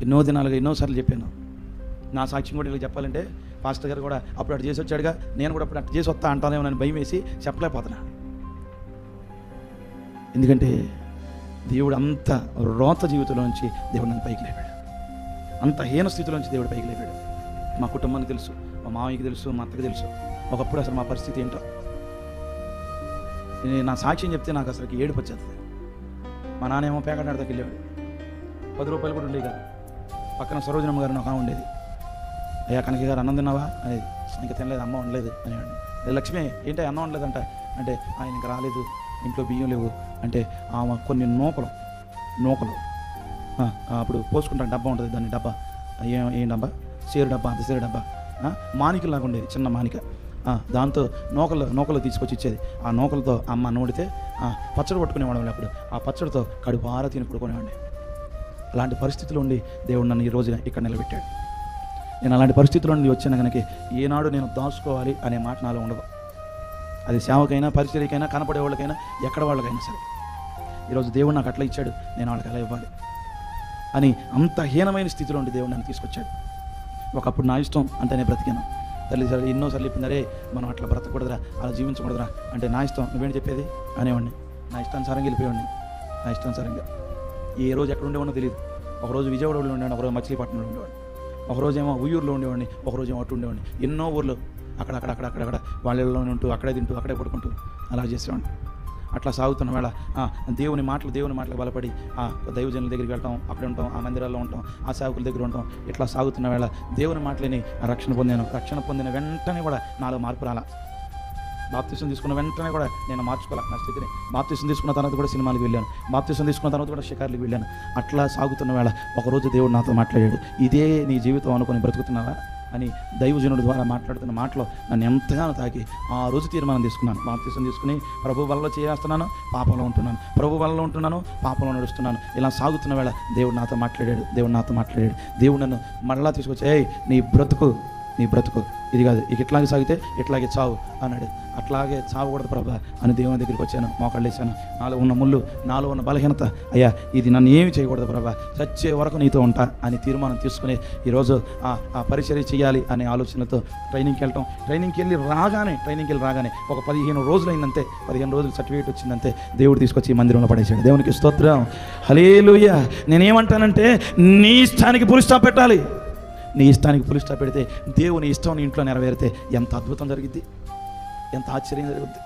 ఎన్నో దినాలుగా ఎన్నోసార్లు చెప్పాను. నా సాక్ష్యం కూడా ఇలా చెప్పాలంటే పాస్టర్ గారు కూడా అప్పుడు అటు చేసి వచ్చాడుగా, నేను కూడా అప్పుడు అటు చేసి వస్తా అంటానేమో నన్ను భయం వేసి చెప్పలేకపోతున్నా. ఎందుకంటే దేవుడు అంత రోత జీవితంలో నుంచి దేవుడు నన్ను పైకి లేపాడు, అంత హీన స్థితిలో నుంచి దేవుడు పైకి లేపాడు. మా కుటుంబానికి తెలుసు, మా మామయ్యకి తెలుసు, మా అత్తకి తెలుసు ఒకప్పుడు అసలు మా పరిస్థితి ఏంటో. నా సాక్ష్యం చెప్తే నాకు అసలు ఏడుపు వచ్చేస్తుంది. మా నాన్నేమో పేకాట ఆడదాకి వెళ్ళేవాడు, 10 రూపాయలు కూడా ఉండేవి కాదు. పక్కన సరోజనమ్మ గారు ఒక ఉండేది, అయ్యా కనక గారు అన్నం తిన్నావా అనేది, ఇంకా తినలేదు అమ్మ ఉండలేదు అనేవాడిని. లక్ష్మి ఏంటి అన్నం ఉండలేదంట అంటే, ఆయన ఇంకా రాలేదు, ఇంట్లో బియ్యం లేవు అంటే, ఆమె కొన్ని నూకలు అప్పుడు పోసుకుంటాను డబ్బా ఉంటుంది, దాన్ని డబ్బా ఏం డబ్బా, సేరు డబ్బా, అంత సేరు డబ్బా, మానికలాగా ఉండేది చిన్న మానిక, దాంతో నూకలు తీసుకొచ్చి ఇచ్చేది. ఆ నూకలతో అమ్మ నూడితే పచ్చడి పట్టుకునేవాడు. అప్పుడు ఆ పచ్చడితో కడుపు ఆరా తిని పడుకునేవాడిని. అలాంటి పరిస్థితులు ఉండి దేవుడు నన్ను ఈ రోజున ఇక్కడ నిలబెట్టాడు. నేను అలాంటి పరిస్థితుల్లో నుండి వచ్చాను కనుక ఏనాడు నేను దాచుకోవాలి అనే మాట నాలో ఉండదు. అది సేవకైనా, పరిచర్యకైనా, కనపడే వాళ్ళకైనా, ఎక్కడ వాళ్ళకైనా సరే. ఈరోజు దేవుడు నాకు అట్లా ఇచ్చాడు, నేను వాళ్ళకి ఎలా ఇవ్వాలి అని అంత హీనమైన స్థితిలో ఉండి దేవుడు నన్ను తీసుకొచ్చాడు. ఒకప్పుడు నా ఇష్టం అంటేనే బ్రతికాను. తల్లిదండ్రులు ఎన్నోసార్లు చెప్పిందరే మనం అట్లా బ్రతకూడదురా, అలా జీవించకూడదురా అంటే, నా ఇష్టం నువ్వేంటి చెప్పేది అనేవాడిని. నా ఇష్టానుసారంగా వెళ్ళిపోయేవాడిని, నా ఇష్టానుసారంగా. ఏ రోజు ఎక్కడ ఉండేవాడినో తెలియదు. ఒకరోజు విజయవాడలో ఉండేవాడిని, ఒకరోజు మచిలీపట్నంలో ఉండేవాడిని, ఒకరోజేమో ఉయ్యూరులో ఉండేవాడిని, ఒకరోజేమో అటు ఉండేవాడిని. ఎన్నో ఊర్లు అక్కడ వాళ్ళలోనే ఉంటూ, అక్కడే తింటూ, అక్కడే పడుకుంటూ అలా చేసేవాడిని. అట్లా సాగుతున్న వేళ దేవుని మాటలు బలపడి దైవజనుల దగ్గరికి వెళ్తాం, అక్కడే ఉంటాం, ఆ మందిరాల్లో ఉంటాం, ఆ సేవకుల దగ్గర ఉంటాం. ఇట్లా సాగుతున్న వేళ దేవుని మాటలని రక్షణ పొందాను. రక్షణ పొందిన వెంటనే కూడా నాలో మార్పు రాలా. బాప్తిసం తీసుకున్న వెంటనే కూడా నేను మార్చుకోవాలి నా స్థితిని. బాప్తిసం తీసుకున్న తర్వాత కూడా సినిమాలకు వెళ్ళాను, బాప్తిసం తీసుకున్న తర్వాత కూడా షికార్లకు వెళ్ళాను. అట్లా సాగుతున్న వేళ ఒకరోజు దేవుడు నాతో మాట్లాడాడు, ఇదే నీ జీవితం అనుకుని బ్రతుకుతున్నావా అని దైవజనుడి ద్వారా మాట్లాడుతున్న మాటలో నన్ను ఎంతగానో తాకి ఆ రోజు తీర్మానం తీసుకున్నాను. బాప్తిసం తీసుకుని ప్రభు వల్ల చేస్తున్నాను, పాపంలో ఉంటున్నాను, ప్రభు వల్ల ఉంటున్నాను, పాపంలో నడుస్తున్నాను. ఇలా సాగుతున్న వేళ దేవుడు నాతో మాట్లాడాడు. దేవుడు నన్ను మళ్ళా తీసుకొచ్చి, నీ బ్రతుకు ఇది కాదు, ఇక ఇట్లాగే సాగితే ఇట్లాగే చావు అన్నాడు. అట్లాగే చావకూడదు ప్రభా అని దేవుని దగ్గరికి వచ్చాను, మోకాళ్ళు వేసాను. నాలో ఉన్న ముళ్ళు, నాలో ఉన్న బలహీనత, అయ్యా ఇది నన్ను ఏమి చేయకూడదు ప్రభా, చచ్చే వరకు నీతో ఉంటా అని తీర్మానం తీసుకుని ఈరోజు ఆ పరిచర్య చేయాలి అనే ఆలోచనతో ట్రైనింగ్కి వెళ్ళి రాగానే ఒక 15 రోజులు అయిందంతే, 15 రోజులు సర్టిఫికేట్ వచ్చిందంతే దేవుడు తీసుకొచ్చి ఈ మందిరంలో పడేశాడు. దేవునికి స్తోత్రం, హల్లెలూయా. నేనేమంటానంటే నీ ఇష్టానికి పులి స్టాప్ పెట్టాలి. నీ ఇష్టానికి పులి స్టాప్ పెడితే దేవుని ఇష్టం నీ ఇంట్లో నెరవేరితే ఎంత అద్భుతం జరిగిద్ది, ఎంత ఆశ్చర్యం జరుగుద్ది.